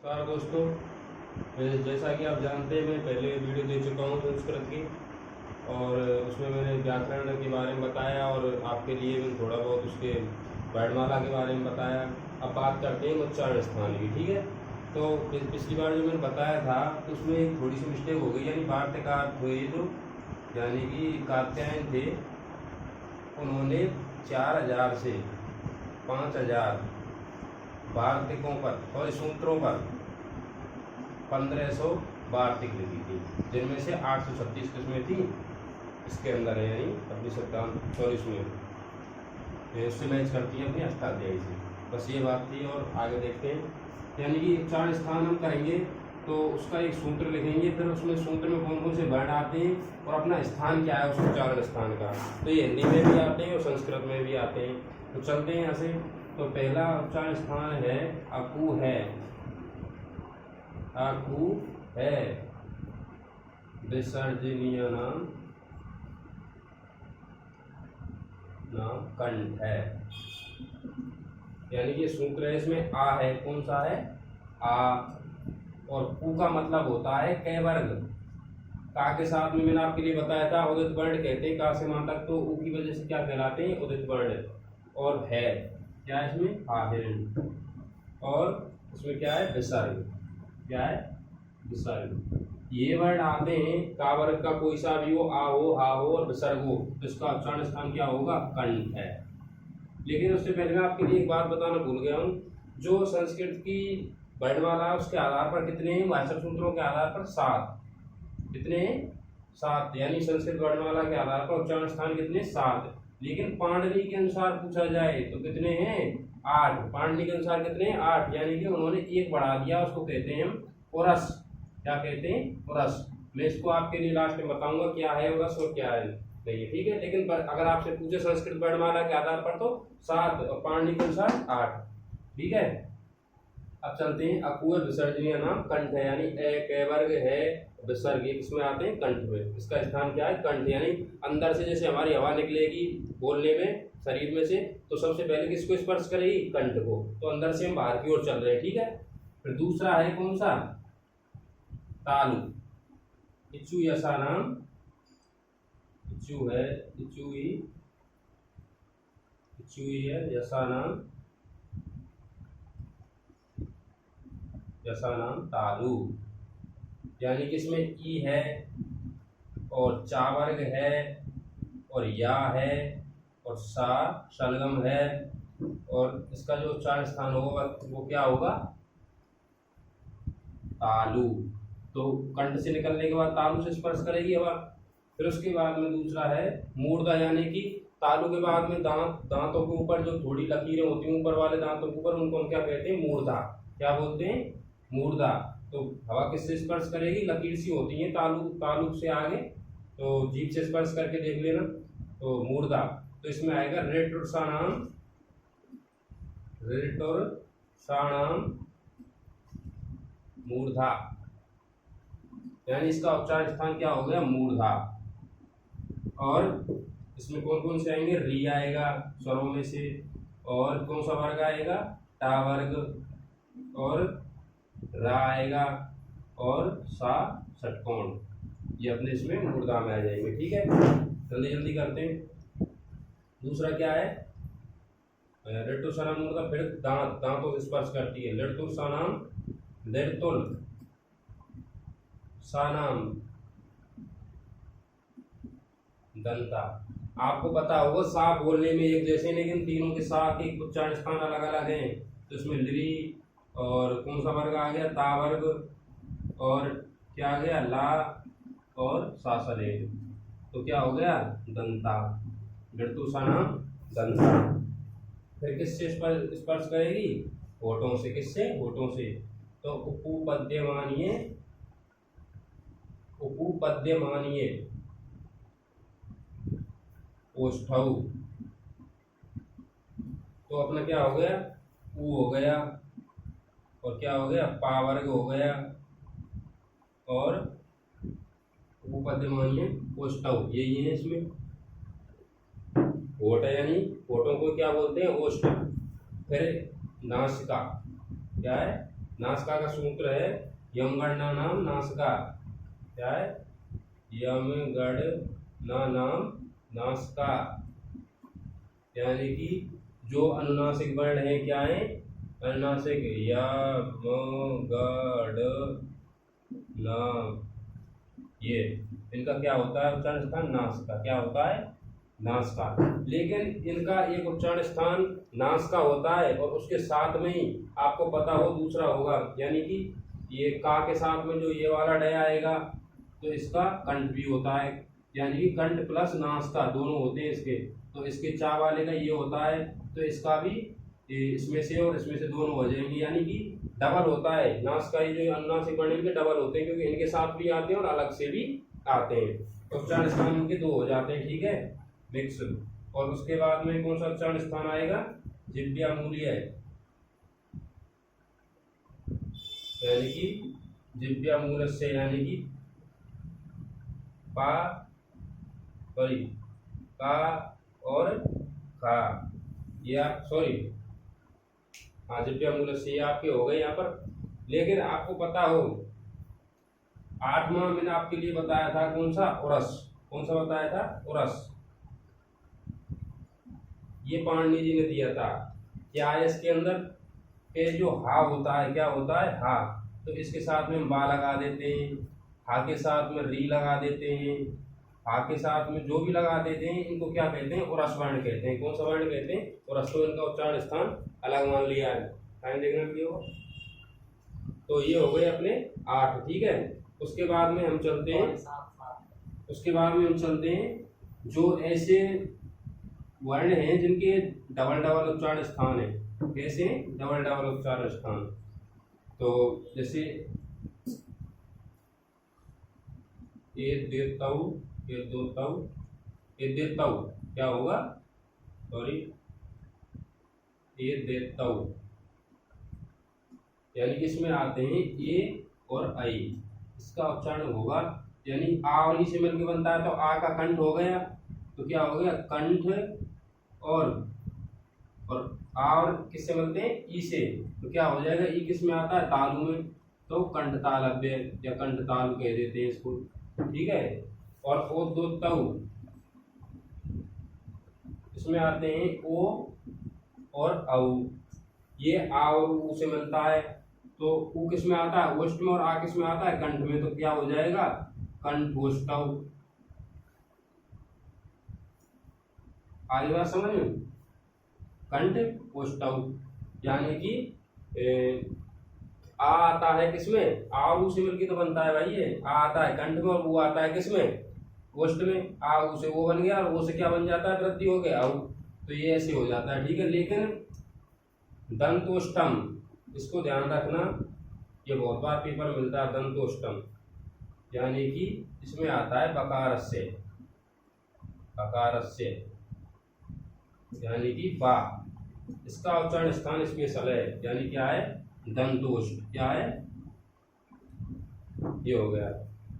नमस्कार दोस्तों, जैसा कि आप जानते हैं मैं पहले वीडियो दे चुका हूँ संस्कृत की। और उसमें मैंने व्याकरण के बारे में बताया और आपके लिए भी थोड़ा बहुत उसके वर्णमाला के बारे में बताया। अब बात करते हैं उच्चारण स्थान की। ठीक है, तो पिछली बार जो मैंने बताया था तो उसमें एक थोड़ी सी मिस्टेक हो गई। यानी वार्तिकार हुए जो, यानी कि कात्यायन थे, उन्होंने 4000 से 5000 वार्तिकों पर और सूत्रों पर 1500 वार्तिक लिखी थी, जिनमें से 836 किस्में थी इसके अंदर है, यानी अपनी शब्दांत और इसमें उससे मैच करती है अपनी अष्टाध्यायी से। बस ये बात थी और आगे देखते हैं। यानी कि उच्चारण स्थान हम करेंगे तो उसका एक सूत्र लिखेंगे, फिर उसमें सूत्र में कौन कौन से वर्ण आते हैं और अपना स्थान क्या है उस उच्चारण स्थान का। तो ये हिंदी में भी आते हैं और संस्कृत में भी आते हैं। तो चलते हैं यहाँ से। तो पहला उच्चारण स्थान है अकु है। अकु है विसर्जनीय नाम कंठ है। यानी कि सूत्र है, इसमें आ है, कौन सा है, आ। और कु का मतलब होता है कै वर्ग। का के साथ में मैंने आपके लिए बताया था उदित वर्ण कहते हैं का से मां तक, तो उ की वजह से क्या कहलाते हैं, उदित वर्ण। और है क्या है इसमें, आहिर्ण। और इसमें क्या है, विसर्ग। क्या है, विसर्ग। ये वर्ण आते हैं का वर्ग का कोई सा भी हो, आ हो, हा हो और विसर्ग हो, तो इसका उच्चारण स्थान क्या होगा, कंठ है। लेकिन उससे पहले मैं आपके लिए एक बात बताना भूल गया हूँ। जो संस्कृत की वर्णमाला उसके आधार पर कितने हैं, भाषा सूत्रों के आधार पर 7। कितने हैं, 7। यानी संस्कृत वर्णमाला के आधार पर उच्चारण स्थान कितने, 7। लेकिन पाणिनि के अनुसार पूछा जाए तो कितने हैं, 8। पाणिनि के अनुसार कितने हैं, 8। यानी कि उन्होंने एक बढ़ा दिया, उसको कहते हैं उरस। क्या कहते हैं, उरस। मैं इसको आपके लिए लास्ट में बताऊंगा क्या है उरस और क्या है नहीं है। ठीक है, लेकिन अगर आपसे पूछे संस्कृत वर्णमाला के आधार पर तो 7 और पाणिनि के अनुसार 8। ठीक है, अब चलते हैं। अकु विसर्जनीय नाम कंठ है, यानी कै वर्ग है, विसर्ग इसमें आते हैं कंठ में। इसका स्थान क्या है, कंठ। यानी अंदर से जैसे हमारी हवा निकलेगी बोलने में शरीर में से, तो सबसे पहले किसको स्पर्श करेगी, कंठ को। तो अंदर से हम बाहर की ओर चल रहे हैं। ठीक है, फिर दूसरा है कौन सा, तालु। इच्छु यसा नाम, इच्छु है, इच्छु ही है, यसा नाम, यसा नाम तालु। यानी कि इसमें ई है और चा वर्ग है और या है और सा शलगम है। और इसका जो उच्चारण स्थान होगा वो क्या होगा, तालु। तो कंठ से निकलने के बाद तालु से स्पर्श करेगी हवा। फिर उसके बाद में दूसरा है मूर्धा, यानी कि तालु के बाद में दांतों के ऊपर जो थोड़ी लकीरें होती हैं ऊपर वाले दांतों के ऊपर, उनको हम क्या कहते हैं, मूर्धा। क्या बोलते हैं, मूर्धा। तो हवा किससे स्पर्श करेगी, लकीर सी होती है तालु से आगे, तो जीभ से स्पर्श करके देख लेना, तो मूर्धा। तो इसमें आएगा रेटुर्षाणाम, रेटुर्षाणाम मूर्धा। यानी इसका उच्चारण स्थान क्या हो गया, मूर्धा। और इसमें कौन कौन से आएंगे, री आएगा स्वरों में से, और कौन सा वर्ग आएगा, टा वर्ग, और रा आएगा, और सा षटकोण। ये अपने इसमें मूर्धा में आ जाएंगे। ठीक है, जल्दी जल्दी करते हैं। दूसरा क्या है, ऋतुषाणाम मूर्धा। फिर दांतों से स्पर्श करती है, ऋतुषाणाम, ऋतुल सानाम दंता। आपको पता होगा सा बोलने में एक जैसे, लेकिन तीनों के सा के उच्चारण स्थान अलग अलग हैं। तो इसमें लरी और कौन सा वर्ग आ गया, ता वर्ग, और क्या आ गया, ला और सासरे। तो क्या हो गया, दंता। ऋतुषाणाम दंता। फिर किससे स्पर्श करेगी, होठों से। किससे, होठों से। तो उपपद्यमानीय, उपपद्यमानीय ओष्ठौ। तो अपना क्या हो गया, ऊ हो गया, और क्या हो गया, पा वर्ग हो गया, और उपपद्यमानीय ओष्ठौ। यही है इसमें होठ है, यानी होठों को क्या बोलते हैं, ओष्ठ। फिर नासिका, क्या है, नासिका का सूत्र है यमगणना नाम नासिका। क्या है? यमगणना नाम नासिका। यानी कि जो अनुनासिक वर्ण है क्या है? अनुनासिक यमगणना, ये इनका क्या होता है उच्चारण स्थान? नासिका। क्या होता है? नासिका। लेकिन इनका एक उच्चारण स्थान नासिका होता है और उसके साथ में ही आपको पता हो दूसरा होगा, यानी कि ये का के साथ में जो ये वाला डय आएगा तो इसका कंठ भी होता है, यानी कि कंठ प्लस नासिका दोनों होते हैं इसके। तो इसके चा वाले का ये होता है तो इसका भी इसमें से और इसमें से दोनों हो जाएंगे, यानी कि डबल होता है। नासिका ये जो अनुनासिक वर्ण इनके डबल होते हैं, क्योंकि इनके साथ भी आते हैं और अलग से भी आते हैं। तो उच्चारण स्थान इनके दो हो जाते हैं, ठीक है, मिक्स। और उसके बाद में कौन सा उच्चारण स्थान आएगा? जिह्वामूलीय, यानी कि जिह्वामूल से, यानी कि पा सॉरी का और खा, ये आप सॉरी हाँ जिह्वामूल से ये आपके हो गए यहाँ पर। लेकिन आपको पता हो 8वां मैंने आपके लिए बताया था कौन सा? उरस। कौन सा बताया था? उरस। ये पाणिनि जी ने दिया था। क्या है इसके अंदर? के जो हा होता है, क्या होता है? हा। तो इसके साथ में हम बा लगा देते हैं, हा के साथ में री लगा देते हैं, हा के साथ में जो भी लगा देते हैं इनको क्या कहते हैं? उरस वर्ण कहते हैं। कौन सा वर्ण कहते हैं? उरस। तो इनका उच्चारण स्थान अलग मान लिया है। टाइम देखने के लिए हो तो ये हो गए अपने 8, ठीक है। उसके बाद में हम चलते हैं जो ऐसे वर्ण हैं जिनके डबल डबल उच्चारण स्थान है। कैसे? डबल डबल उच्चारण स्थान। तो जैसे ये देताऊ, ये दोताऊ, ये देताऊ क्या होगा? सॉरी, ये देताऊ, यानी कि इसमें आते हैं ए और आई। इसका उच्चारण होगा, यानी आ और ई से मिलकर बनता है तो आ का कंठ हो गया, तो क्या हो गया? कंठ। और आ और किससे मिलते हैं? ई से, तो क्या हो जाएगा? ई किस में आता है? तालु में, तो कंठ तालव्य या कंठ तालु कह देते हैं इसको, ठीक है। और ओ दो तऊ, इसमें आते हैं ओ और औ। ये आ और ऊ से मिलता है तो ऊ किस में आता है? ओष्ठ में, और आ किस में आता है? कंठ में, तो क्या हो जाएगा? कंठोष्ठव। आगे बात समझ में? कंठ ओष्ठव, यानी कि आ आता है किसमें? आ और ऊ से मिलकर तो बनता है भाई, ये आ आता है कंठ में और वो आता है किसमें? ओष्ठ में। आ ऊ से वो बन गया और वो से क्या बन जाता है? वृद्धि हो गया औ। तो ये ऐसे हो जाता है, ठीक है। लेकिन दंतोष्टम, इसको ध्यान रखना, ये बहुत बार पेपर में मिलता है। दंतोष्टम यानी कि इसमें आता है बकारस्य, बकारस्य यानी कि बा। इसका उच्चारण स्थान स्पेशल है, यानी क्या है? दंतोष्ट। क्या है? ये हो गया।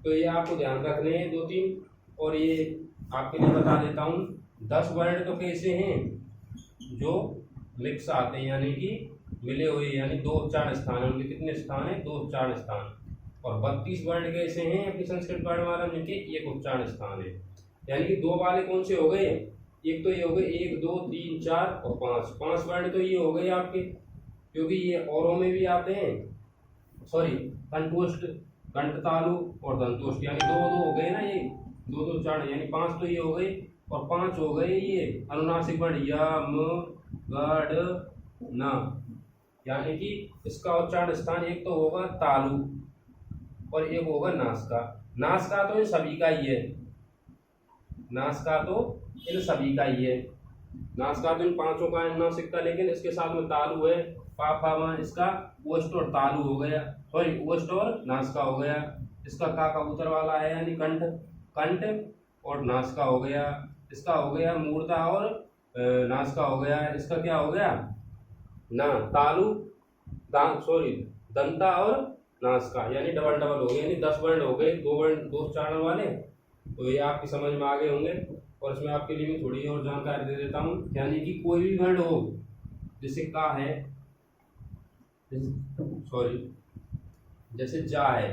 तो ये आपको ध्यान रखने हैं 2-3, और ये आपके लिए बता देता हूँ 10 वर्ण तो कैसे हैं जो मिक्स आते हैं, यानी कि मिले हुए, यानी 2 उच्चारण स्थान। उनके कितने स्थान है? 2 उच्चारण स्थान। और 32 वर्ण कैसे हैं अपनी संस्कृत वर्णमाला में? जिनके 1 उच्चारण स्थान है। यानी कि 2 वाले कौन से हो गए? एक तो ये हो गए 1 2 3 4 और 5 वर्ण तो ये हो गए आपके, क्योंकि ये औरों में भी आते हैं। सॉरी, कंठोष्ठ, कंठ तालु और दंतोष्ठ, यानी 2 हो गए ना, ये 2 उच्चारण, यानी 5 तो ये हो गए, और 5 हो गए ये अनुनासिक वर्ण यम गढ़ न, यानी कि इसका उच्चारण स्थान एक तो होगा तालु और एक होगा नासिका। नासिका तो इन सभी का ही है, नासिका तो इन सभी का ही है। नासिका तो इन 5 का है नासिकता, लेकिन इसके साथ में तालु है, पापा, इसका ओष्ठ और तालु हो गया, सॉरी ओष्ठ और नासिका हो गया। इसका का कबूतर वाला है, यानी कंठ, कंठ और नासिका हो गया। इसका हो गया मूर्धा और नासिका हो गया। इसका क्या हो गया? ना तालु, सॉरी दंता और नासिका, यानी डबल डबल हो गए, यानी 10 वर्ण हो गए, 2 वर्ण 2 उच्चारण वाले। तो ये आपकी समझ में आ गए होंगे। और इसमें आपके लिए मैं थोड़ी और जानकारी दे देता हूँ, यानी कि कोई भी वर्ण हो, जैसे का है, सॉरी, जैसे जा है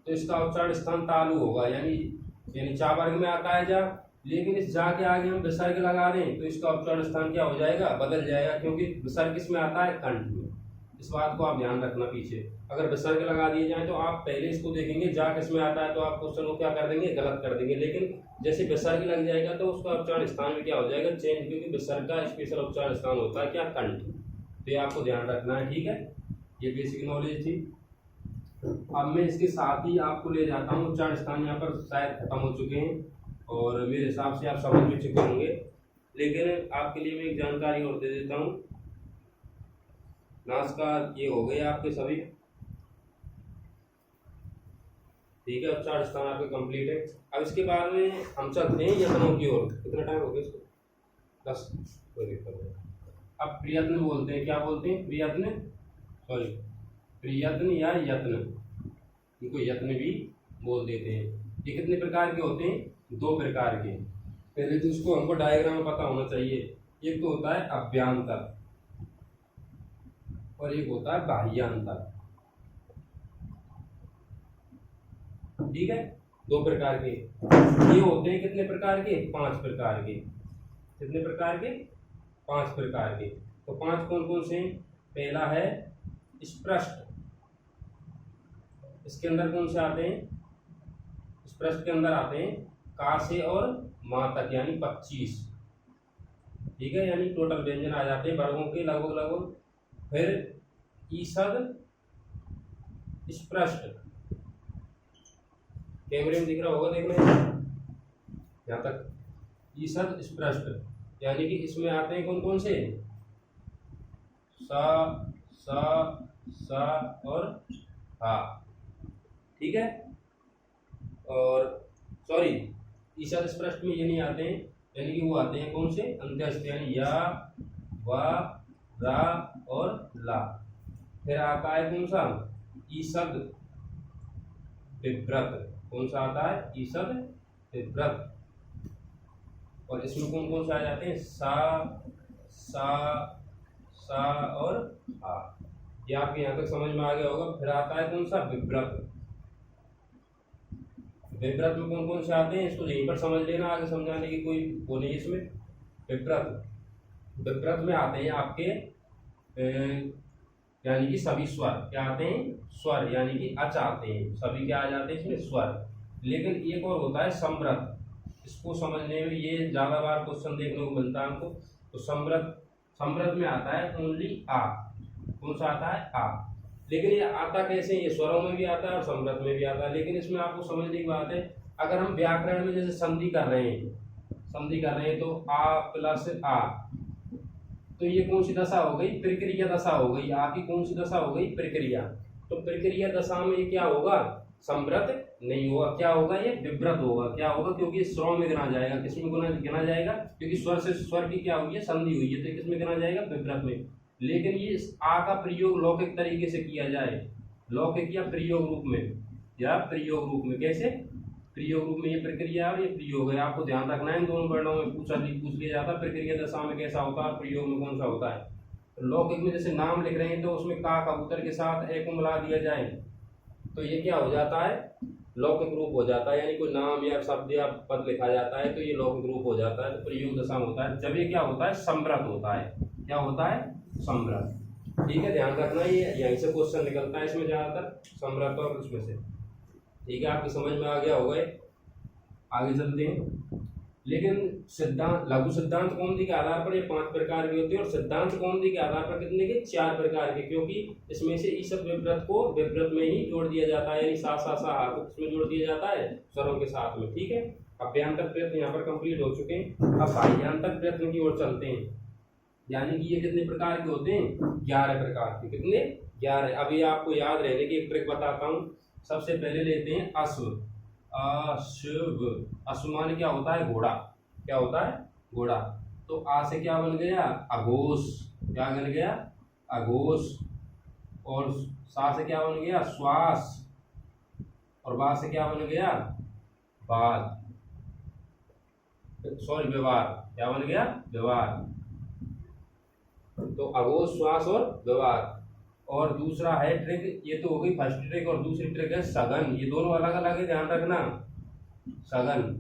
तो इसका उच्चारण स्थान तालु होगा, यानी चा वर्ग में आता है जा, लेकिन इस जा के आगे हम विसर्ग लगा रहे हैं तो इसका उच्चारण स्थान क्या हो जाएगा, बदल जाएगा, क्योंकि विसर्ग किसमें आता है, कंठ में। इस बात को आप ध्यान रखना। पीछे अगर विसर्ग लगा दिए जाए तो आप पहले इसको देखेंगे जा किसमें आता है तो आप क्वेश्चन को क्या कर देंगे, गलत कर देंगे, लेकिन जैसे विसर्ग लग जाएगा तो उसका उच्चारण स्थान भी क्या हो जाएगा, चेंज, क्योंकि विसर्ग का स्पेशल उच्चारण स्थान होता है क्या, कंठ। तो ये आपको ध्यान रखना है, ठीक है। ये बेसिक नॉलेज थी। अब मैं इसके साथ ही आपको ले जाता हूँ, उच्चारण स्थान यहाँ पर शायद खत्म हो चुके हैं और मेरे हिसाब से आप समझ भी चुके होंगे, लेकिन आपके लिए मैं एक जानकारी और दे देता हूँ। नमस्कार, ये हो गए आपके सभी, ठीक है, उच्चारण स्थान आपके कंप्लीट है। अब इसके बाद में हम चलते हैं यत्नों की ओर। कितना टाइम हो गया इसको, 10, कोई दिक्कत नहीं। अब प्रयत्न बोलते हैं, क्या बोलते हैं, प्रयत्न, सॉरी प्रयत्न या यत्न, इनको यत्न भी बोल देते हैं। ये कितने प्रकार के होते हैं, 2 प्रकार के। पहले तो उसको हमको डायग्राम में पता होना चाहिए। एक तो होता है अभ्यांतर और एक होता है बाह्यांतर, ठीक है, 2 प्रकार के। ये होते हैं कितने प्रकार के, 5 प्रकार के। कितने प्रकार के, 5 प्रकार के। तो 5 कौन कौन से हैं? पहला है स्पृष्ट, इसके अंदर कौन से आते हैं, स्पृष्ट के अंदर आते हैं का से और माँ तक, यानी 25, ठीक है, यानी टोटल व्यंजन आ जाते हैं वर्गों के लगभग। फिर ईषद स्पृष्ट, कैमरे में दिख रहा होगा, देखना यहाँ तक, ईषद स्पृष्ट, यानी कि इसमें आते हैं कौन कौन से, सा और हा, ठीक है। और सॉरी, ईषद स्पृष्ट में ये नहीं आते हैं, यानी कि वो आते हैं कौन से, अंत्यस्थ, यानी या, वा, रा और ला। फिर आता है कौन सा, ईषद विव्रत, कौन सा आता है, ईषद विव्रत। और इसमें कौन कौन से आ जाते हैं, सा और हा। ये आपके यहाँ तक समझ में आ गया होगा। फिर आता है कौन सा, विव्रत। विव्रत में कौन कौन से आते हैं, इसको यहीं पर समझ लेना, आगे समझाने की कोई वो नहीं इसमें। विव्रत में आते हैं आपके यानी कि सभी स्वर, क्या आते हैं, स्वर, यानी कि अच आते हैं, सभी क्या आ जाते हैं इसमें, स्वर। लेकिन एक और होता है समृत, इसको समझने में ये ज़्यादा बार क्वेश्चन देखने को मिलता है हमको। तो समृत में आता है ओनली आ, कौन सा आता है, आ। लेकिन ये आता कैसे, ये स्वरों में भी आता है और समृत में भी आता है। लेकिन इसमें आपको समझने की बात है, अगर हम व्याकरण में जैसे संधि कर रहे हैं तो आ प्लस आ, तो ये कौन सी दशा हो गई, प्रक्रिया दशा हो गई। आपकी कौन सी दशा हो गई, प्रक्रिया। तो प्रक्रिया दशा में ये क्या होगा, समृत नहीं होगा, क्या होगा, ये विव्रत होगा। क्या होगा, क्योंकि स्वरों में गिना जाएगा। किसमें गिना जाएगा, क्योंकि स्वर से स्वर की क्या हुई है, संधि हुई है, तो किसमें गिना जाएगा, विव्रत में। लेकिन ये आ का प्रयोग लौकिक तरीके से किया जाए, लौकिक या प्रयोग रूप में, कैसे, प्रयोग रूप में ये प्रक्रिया और ये प्रयोग है। आपको ध्यान रखना है, इन दोनों वर्णों में पूछ लिया जाता है प्रक्रिया दशा में कैसा होता है, प्रयोग में कौन सा होता है। तो लौकिक में जैसे नाम लिख रहे हैं तो उसमें का कबूतर के साथ ए को मिला दिया जाए तो ये क्या हो जाता है, लौकिक रूप हो जाता है, यानी कोई नाम या शब्द या पद लिखा जाता है तो ये लौकिक रूप हो जाता है, तो प्रयोग दशा में होता है। जब ये क्या होता है, समृत होता है। क्या होता है, समृत, ठीक है, ध्यान रखना, ये यहीं से क्वेश्चन निकलता है इसमें ज्यादातर, समृत और उसमें से, ठीक है, आपकी समझ में आ गया होगा। आगे चलते हैं। लेकिन सिद्धांत, लघु सिद्धांत कौमुदी के आधार पर ये 5 प्रकार के होते हैं और सिद्धांत कौमुदी के आधार पर कितने के, 4 प्रकार के, क्योंकि इसमें से ईषद विव्रत को विव्रत में ही जोड़ दिया जाता है, यानी सा को इसमें जोड़ दिया जाता है स्वरों के साथ में, ठीक है। अभ्यांतर प्रयत्न यहाँ पर कंप्लीट हो चुके हैं। अब बाह्यांतर प्रयत्न की ओर चलते हैं, यानी कि ये कितने प्रकार के होते हैं, 11 प्रकार के। कितने, 11। अभी आपको याद रहने की एक ट्रिक बताता हूँ। सबसे पहले लेते हैं अश्व, अश्व माने क्या होता है, घोड़ा। क्या होता है, घोड़ा। तो आ से क्या बन गया, अघोष। क्या बन गया, अघोष। और सा से क्या बन गया, श्वास। और बा से क्या बन गया, बाद, सॉरी व्यवहार। क्या बन गया, व्यवहार। तो अघोष, श्वास और व्यवहार। और दूसरा है ट्रिक, ये तो हो गई फर्स्ट ट्रिक, और दूसरी ट्रिक है सघन। ये दोनों अलग अलग है, ध्यान रखना। सघन,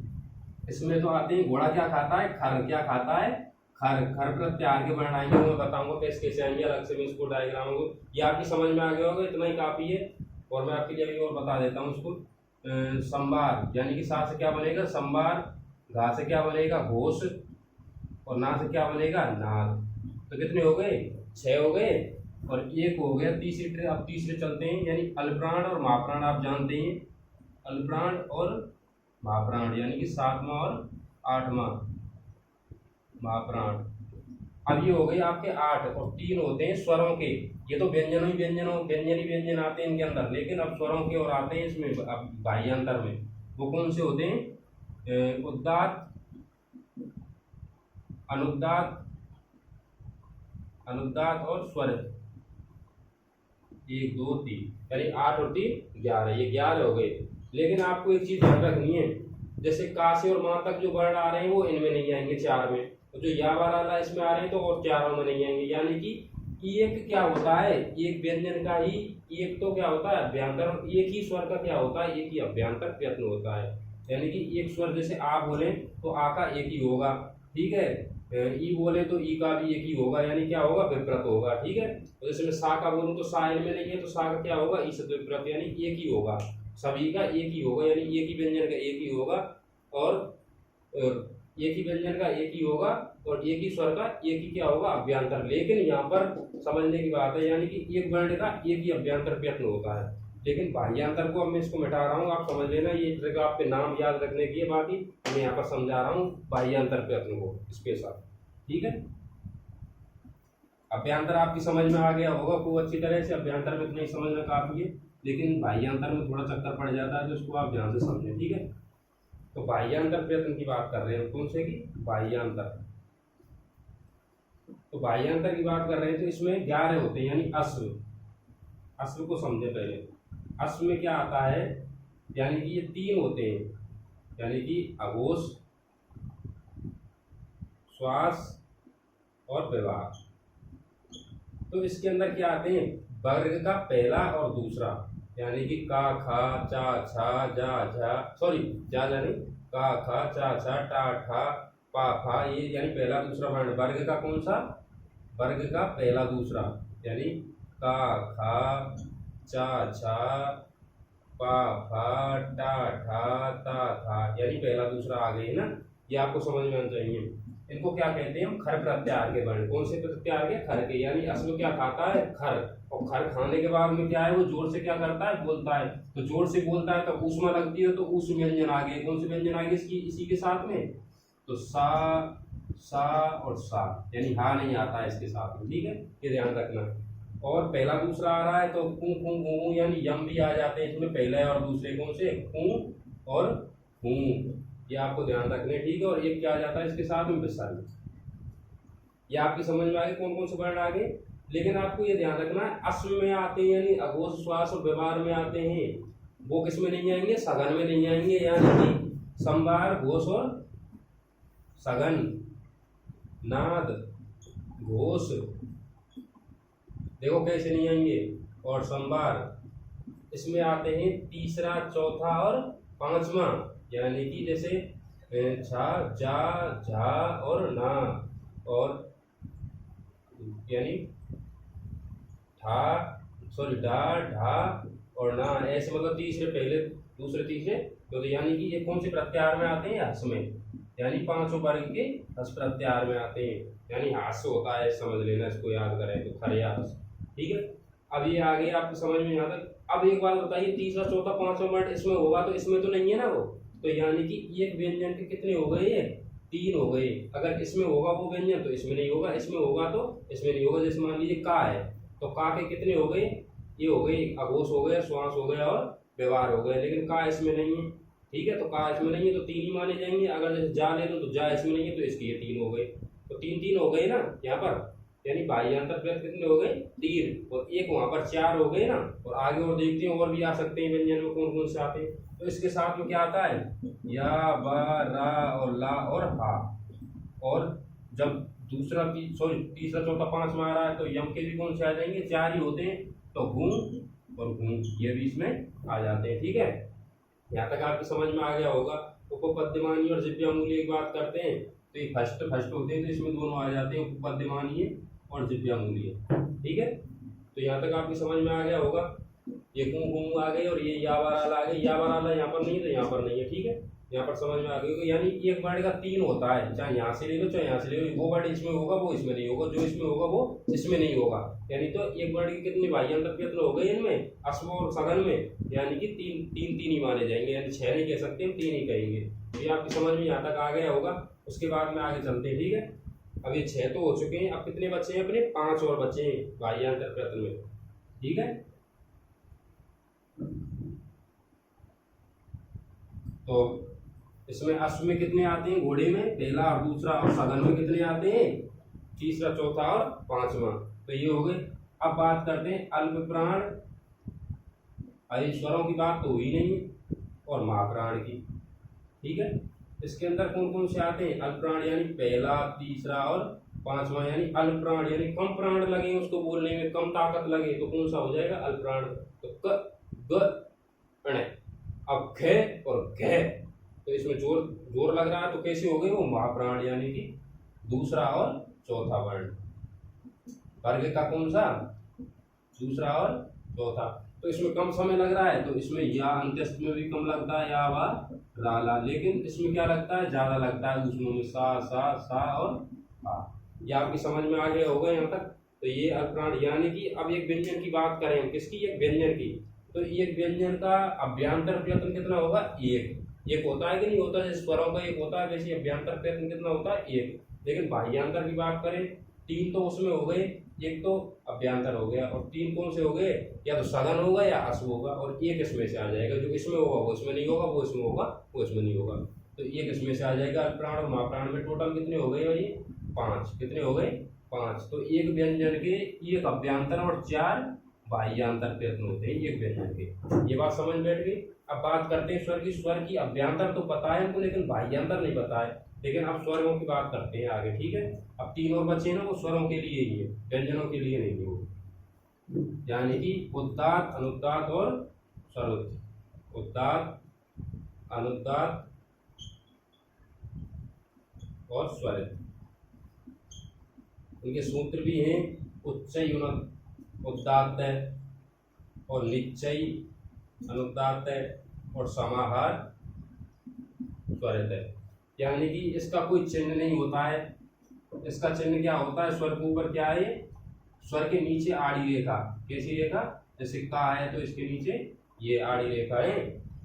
इसमें तो आते हैं घोड़ा क्या खाता है, खर। क्या खाता है, खर। खर प्रत्याहार के वर्ण आएंगे, मैं बताऊंगा कैसे कैसे आएंगे, अलग से मैं इसको डायग्राम को, ये आपकी समझ में आ गया होगा, इतना ही काफी है। और मैं आपके लिए अभी और बता देता हूँ इसको। संभार, यानी कि सा से क्या बनेगा, संभार। घा से क्या बनेगा, घोष। और ना से क्या बनेगा, नाद। तो कितने हो गए, 6 हो गए, और एक हो गया तीसरी ट्रिक। अब तीसरे चलते हैं, यानी अल्पप्राण और महाप्राण आप जानते हैं। अल्पप्राण और महाप्राण, यानी कि 7वां और 8वां महाप्राण। अब ये हो गए आपके 8, और 3 होते हैं स्वरों के। ये तो व्यंजन ही व्यंजन आते हैं इनके अंदर, लेकिन अब स्वरों के और आते हैं इसमें अब बाह्यांतर में। वो कौन से होते हैं, उद्दात, अनुदात, अनुदात और स्वर। 1 2 3, यानी 8 और 3 11, ये 11 हो गए। लेकिन आपको एक चीज ध्यान रखनी है, जैसे का से और मां तक जो वर्ण आ रहे हैं वो इनमें नहीं आएंगे, 4 में। तो जो या वाला इसमें आ रहे हैं तो और 4 में नहीं आएंगे। यानी कि एक क्या होता है, एक व्यंजन का ही एक तो क्या होता है अभ्यंतर, और एक ही स्वर का क्या होता है, एक ही अभ्यंतर प्रयत्न होता है। यानी कि एक स्वर जैसे आ बोले तो आ का एक ही होगा, ठीक है। ई बोले तो ई का भी एक ही होगा, यानी क्या होगा, विपरीत होगा, ठीक है। तो जैसे मैं सा का बोलूँ तो सा इनमें नहीं है, तो सा का क्या होगा, ई से विपरीत, यानी एक ही होगा। सभी का एक ही होगा, यानी एक ही व्यंजन का एक ही होगा, और एक ही व्यंजन का एक ही होगा, और एक ही स्वर का एक ही क्या होगा, अभ्यंतर। लेकिन यहाँ पर समझने की बात है, यानी कि एक वर्ण का एक ही अभ्यंतर प्रयत्न होता है। लेकिन बाह्यांतर को अब मैं इसको मिटा रहा हूँ, आप समझ लेना, ये ट्रिक आपके नाम याद रखने की है। बाकी मैं यहाँ पर समझा रहा हूँ बाह्यांतर प्रयत्न को स्पेशल, ठीक है। अभ्यंतर आपकी समझ में आ गया होगा खूब अच्छी तरह से, अभ्यंतर में नहीं समझना काफी है, लेकिन बाह्यांतर में थोड़ा चक्कर पड़ जाता है, तो इसको आप ध्यान से समझें, ठीक है। तो बाह्यांतर प्रयत्न की बात कर रहे हैं, कौन से की, बाह्यांतर। तो बाह्यांतर की बात कर रहे हैं तो इसमें 11 होते हैं, यानी अश्व। अश्व को समझे पहले। अश्व में क्या आता है, यानी कि ये 3 होते हैं, यानी कि अघोष, श्वास और व्यवहार। तो इसके अंदर क्या आते हैं, वर्ग का पहला और दूसरा, यानी कि का खा चा छा जा झा, सॉरी जा नहीं, का खा चा छा टा ठा पा फा, ये यानी पहला दूसरा वर्ण। वर्ग का कौन सा, वर्ग का पहला दूसरा, यानी का खा चा छा पा फा टा ठा ता था, यानी पहला दूसरा आ गए ना, ये आपको समझ में आना चाहिए। इनको क्या कहते हैं हम, खर प्रत्याहार के वर्ण। कौन से प्रत्याहार के, खर के। यानी अश्व क्या खाता है, खर, और खर खाने के बाद में क्या है, वो जोर से क्या करता है, बोलता है। तो जोर से बोलता है तो ऊष्मा लगती है, तो ऊष्म व्यंजन आ गए। कौन से व्यंजन आ गए इसकी, इसी के साथ में, तो सा और सा, यानी हा नहीं आता है इसके साथ में, ठीक है, ये ध्यान रखना। और पहला दूसरा आ रहा है तो कू कू गू, यानी यम भी आ जाते हैं इसमें, पहले और दूसरे। कौन से, कू और हूँ, ये आपको ध्यान रखने, ठीक है। और एक क्या आ जाता है इसके साथ में, विसर्ग। ये आपकी समझ में आ गए कौन कौन से वर्ण आ गए। लेकिन आपको ये ध्यान रखना है, अश्व में आते हैं, यानी अघोष, श्वास और व्यवहार में आते हैं, वो किस में नहीं आएंगे, सघन में नहीं आएंगे। यानी कि संभार, घोष और सघन, नाद, घोष, देखो कैसे नहीं आएंगे। और संभार, इसमें आते हैं तीसरा, चौथा और 5वां, यानी कि जैसे छा जा झा और ना, और यानी ठा, सॉरी डा ढा और ना, ऐसे मतलब तीसरे पहले दूसरे तीसरे। तो यानी कि ये कौन से प्रत्याहार में आते हैं, हस में, यानी 5 वर्ग के हस प्रत्याहार में आते हैं, यानी हास होता है, समझ लेना, इसको याद करें तो खरिया हस, ठीक है। अब ये आगे आपको समझ में यहाँ तक। अब एक बात बताइए, तीसरा चौथा 5वां वर्ण इसमें होगा, तो इसमें तो नहीं है ना वो, तो यानी कि एक व्यंजन के कितने हो गए, ये 3 हो गए। अगर इसमें होगा वो व्यंजन तो इसमें नहीं होगा, इसमें होगा तो इसमें नहीं होगा। जैसे मान लीजिए का है, तो का के कितने हो गए, ये हो गए, अघोष हो गया, श्वास हो गया और व्यवहार हो गया। लेकिन का इसमें नहीं है, ठीक है, तो का इसमें नहीं है तो 3 ही माने जाएंगे। अगर जैसे जा ले लो तो जा इसमें नहीं है, तो इसके ये 3 हो गए, तो 3 हो गए ना यहाँ पर। यानी बाह्यांतर प्रयत्न कितने हो गए, 3, और एक वहां पर 4 हो गए ना। और आगे और देखते हैं और भी आ सकते हैं व्यंजन में कौन कौन से आते हैं। तो इसके साथ में क्या आता है, या बा रा और ला और हा। और जब दूसरा सॉरी तीसरा चौथा 5 में आ रहा है तो यम के भी कौन से आ जाएंगे, 4 ही होते हैं। तो घू और घू ये भी इसमें आ जाते हैं। ठीक है, यहाँ तक आपको समझ में आ गया होगा। उपपद्यमानीय और जिव्यामूलीय की बात करते हैं तो ये फर्स्ट होते हैं, तो इसमें दोनों आ जाते हैं, उपपद्यमानीय और जिव्यामूलीय। ठीक है, तो यहाँ तक आपकी समझ में आ गया होगा। ये घू घू आ गई और ये या बराला आ गई। या बराला यहाँ पर नहीं तो यहाँ पर नहीं है। ठीक है, यहाँ पर समझ में आ गई। यानी एक वर्ड का तीन होता है, चाहे यहाँ से ले लो चाहे यहाँ से ले लो। वो वर्ड इसमें होगा वो इसमें नहीं होगा, जो इसमें होगा वो इसमें नहीं होगा। यानी तो एक वर्ड के कितने भाज्यांतर प्रयत्न हो गए इनमें, अश्व और सघन में, यानी कि तीन ही माने जाएंगे। यानी 6 नहीं कह सकते, हम 3 ही कहेंगे। तो ये आपकी समझ में यहाँ तक आ गया होगा। उसके बाद में आगे चलते हैं। ठीक है, अब ये 6 तो हो चुके हैं, अब कितने बच्चे हैं अपने, 5 और बच्चे हैं भाज्यांतर प्रयत्न में। ठीक है, तो इसमें अश्व में कितने आते हैं, घोड़े में पहला और दूसरा, और सघन में कितने आते हैं, तीसरा चौथा और पांचवा। तो ये हो गए। अब बात करते हैं अल्प प्राण। अरे स्वरों की बात तो हुई नहीं है, और महाप्राण की। ठीक है, इसके अंदर कौन कौन से आते हैं, अल्प प्राण यानी पहला, तीसरा और पांचवा। यानी अल्प प्राण यानी कम प्राण लगे उसको बोलने में, कम ताकत लगे, तो कौन सा हो जाएगा, अल्प प्राण। तो क ग ण। अब ख और घ, तो इसमें जोर लग रहा है, तो कैसे हो गए वो, महाप्राण यानी कि दूसरा और चौथा वर्ण। वर्ग का कौन सा, दूसरा और चौथा। तो इसमें कम समय लग रहा है, तो इसमें या अंत्यस्थ में भी कम लगता है, या वा ला। लेकिन इसमें क्या लगता है, ज्यादा लगता है उसमें में, सा और आ। ये आपकी समझ में आ गया होगा यहाँ तक। तो ये अल्पप्राण। यानी कि अब एक व्यंजन की बात करें, किसकी, एक व्यंजन की। तो एक व्यंजन का अभ्यंतर प्रयत्न कितना होगा, एक होता है कि नहीं होता है। जैसे स्वरों का एक होता है, वैसे अभ्यंतर प्रयत्न कितना होता है, एक। लेकिन बाह्यांतर की बात करें, 3 तो उसमें हो गए, एक तो अभ्यंतर हो गया, और 3 कौन से हो गए, या तो सघन होगा या अश्व होगा, और एक इसमें से आ जाएगा। जो इसमें होगा वो इसमें नहीं होगा, वो इसमें होगा वो इसमें नहीं होगा। तो एक इसमें से आ जाएगा। अल्पप्राण और महाप्राण में टोटल कितने हो गए भाई, 5। कितने हो गए, 5। तो एक व्यंजन के एक अभ्यंतर और 4 बाह्यांतर प्रयत्न होते हैं एक व्यंजन के। ये बात समझ बैठ गई। अब बात करते हैं स्वर की। स्वर की अभ्यंतर तो पता है हमको, लेकिन बाह्यांतर नहीं पता है। लेकिन अब स्वरों की बात करते हैं आगे। ठीक है, अब 3 और बचे ना, वो स्वरों के लिए ही है, व्यंजनों के लिए नहीं है वो। यानी कि उदात्त, अनुदात्त और स्वरोच्च। उदात्त, अनुदात्त और स्वरित। इनके सूत्र भी हैं, उच्चय उदात्त है, और निश्चय अनुदात्त है, और समाहार स्वरित है। यानी कि इसका कोई चिन्ह नहीं होता है। इसका चिन्ह क्या होता है, स्वर के ऊपर क्या है, स्वर के नीचे आड़ी रेखा। कैसी रेखा, जैसे का है तो इसके नीचे ये आड़ी रेखा है।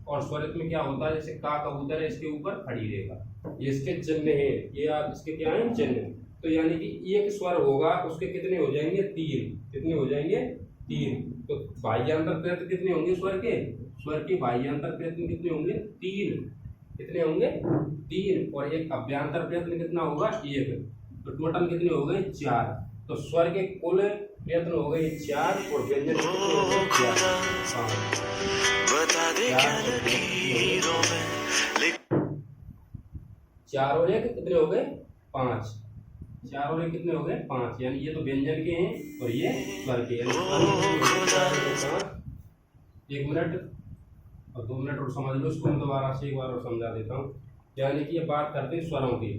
और स्वरित में क्या होता है, जैसे का कबूतर है, इसके ऊपर खड़ी रेखा। ये इसके चिन्ह है, ये आप इसके क्या है, चिन्ह। तो यानी कि एक स्वर होगा, उसके कितने हो जाएंगे, 3। कितने हो जाएंगे, 3। तो बाह्यांतर प्रयत्न कितने होंगे स्वर के, स्वर के बाह्यांतर प्रयत्न कितने होंगे, 3। कितने होंगे, 3। और एक अभ्यंतर प्रयत्न कितना होगा, 1। तो टोटल कितने हो गए, 4। तो स्वर के कुल प्रयत्न हो गए 4, और व्यंजन कितने हो गए, 4 और 1 कितने हो गए, 5। 4 और 1 कितने हो गए, 5। यानी ये तो व्यंजन के हैं और ये स्वर के। 1 मिनट और 2 मिनट और समझ लो इसको, मैं दोबारा से एक बार और समझा देता हूँ। यानी कि ये बात करते हैं स्वरों की।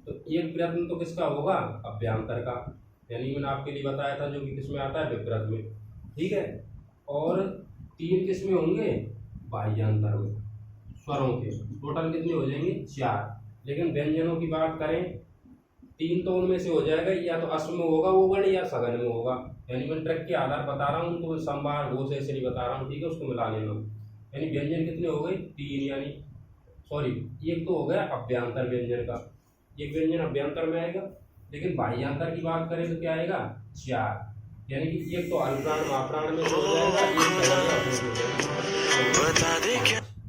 तो एक प्रयत्न तो किसका होगा, अभ्यंतर का। यानी मैंने आपके लिए बताया था, जो कि किसमें आता है, विपरीत में। ठीक है, और 3 किसमें होंगे, बाह्यांतर में, स्वरों के। टोटल कितने हो जाएंगे, 4। लेकिन व्यंजनों की बात करें, 3 तो उनमें से हो जाएगा, या तो अश्व में होगा वो वर्ण, या सघन में होगा। यानी मैं ट्रक के आधार बता रहा हूँ उनको, संभार वो से ऐसे नहीं बता रहा हूँ। ठीक है, उसको मिला लेना। यानी व्यंजन कितने हो गए, 3। यानी सॉरी, एक तो हो गया अभ्यंतर व्यंजन का, एक व्यंजन अभ्यंतर में आएगा। लेकिन बाह्यांतर की बात करें तो क्या आएगा, 4। यानी कि एक तो अल्पप्राण महाप्राण में हो जाएगा,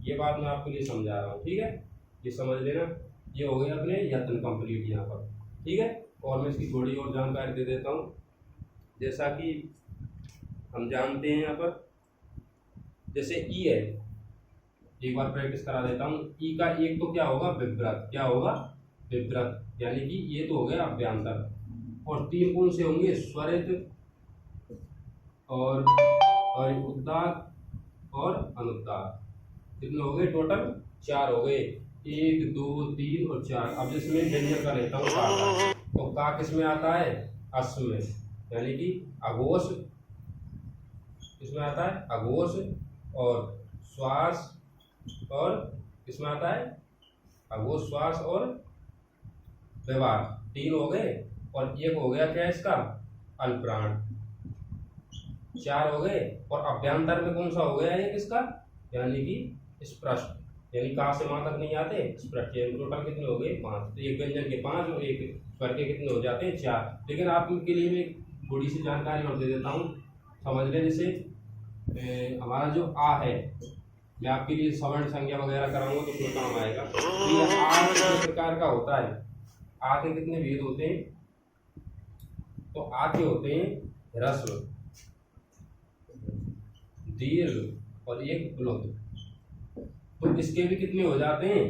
ये बात मैं आपके लिए समझा रहा हूँ। ठीक है, ये समझ लेना। ये हो गया अपने यत्न कंप्लीट यहाँ पर। ठीक है, और मैं इसकी थोड़ी और जानकारी दे देता हूँ। जैसा कि हम जानते हैं यहाँ पर, जैसे ई है, एक बार प्रैक्टिस करा देता हूँ। ई का एक तो क्या होगा, विपरीत। क्या होगा, विपरीत। यानी कि ये तो हो गया अभ्यंतर। और 3 कौन से होंगे, स्वरित, और उद्दात और अनुदात। कितने हो गए टोटल? 4 हो गए। 1 2 3 और 4। अब जिसमें व्यंजन का लेता हूँ का, तो का किस में आता है? अस में, यानी कि अघोष किसमें आता है? अघोष। और श्वास और किसमें आता है? अघोष, श्वास और व्यवहार। 3 हो गए। और 1 हो गया क्या इसका? अल्पप्राण। 4 हो गए। और अभ्यंतर में कौन सा हो गया ये किसका? यानी कि स्पृष्ट, यानी का से मां तक नहीं आते, स्पृष्ट। टोटल कितने हो गए? 5। तो एक व्यंजन के 5 और एक स्वर के कितने हो जाते हैं? 4। लेकिन आपके लिए मैं थोड़ी सी जानकारी और दे देता हूँ, समझ लें। जैसे हमारा जो आ है, मैं आपके लिए सवर्ण संज्ञा वगैरह कराऊंगा तो उसमें काम आएगा। तो ये आ किस प्रकार का होता है? आ के कितने भेद होते हैं? तो आ के होते हैं ह्रस्व, दीर्घ और एक प्लुत। तो इसके भी कितने हो जाते हैं?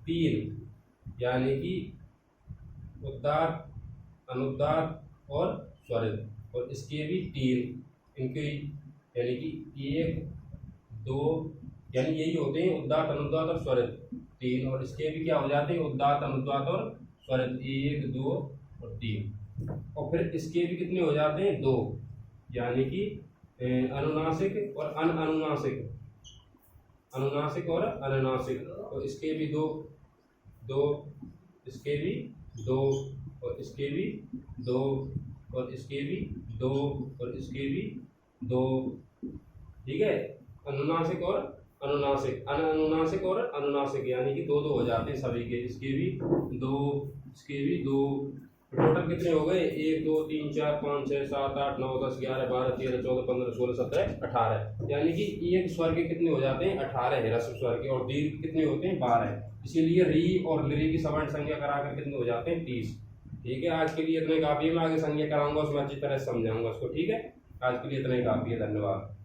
3, यानी कि उद्दात, अनुदात और स्वरित। और इसके भी 3, इनके यानी कि 1 2, यानी यही होते हैं उद्दात, अनुदात और स्वरित 3। और इसके भी क्या हो जाते हैं? उद्दात, अनुदात और स्वरित 1 2 और 3। और फिर इसके भी कितने हो जाते हैं? 2, यानी कि अनुनासिक और अनुनासिक, अनुनासिक और अनुनासिक। तो इसके भी 2 2, इसके भी 2 और इसके भी 2 और इसके भी 2 और इसके भी 2। ठीक है, अनुनासिक और अनुनासिक, अनुनासिक और अनुनासिक, यानी कि 2 2 हो जाते हैं सभी के। इसके भी 2, इसके भी 2। टोटल कितने हो गए? 1 2 3 4 5 6 7 8 9 10 11 12 13 14 15 16 17 18। यानी कि एक स्वर के कितने हो जाते हैं? 18 ह्रस्व स्वर के। और दीर्घ कितने होते हैं? 12। इसीलिए री और लिरी की सवर्ण संख्या कराकर कितने हो जाते हैं? 30। ठीक है, आज के लिए इतने काफी है। मैं आगे संज्ञा कराऊंगा, उसमें अच्छी तरह समझाऊंगा उसको। ठीक है, आज के लिए इतना ही काफी है। धन्यवाद।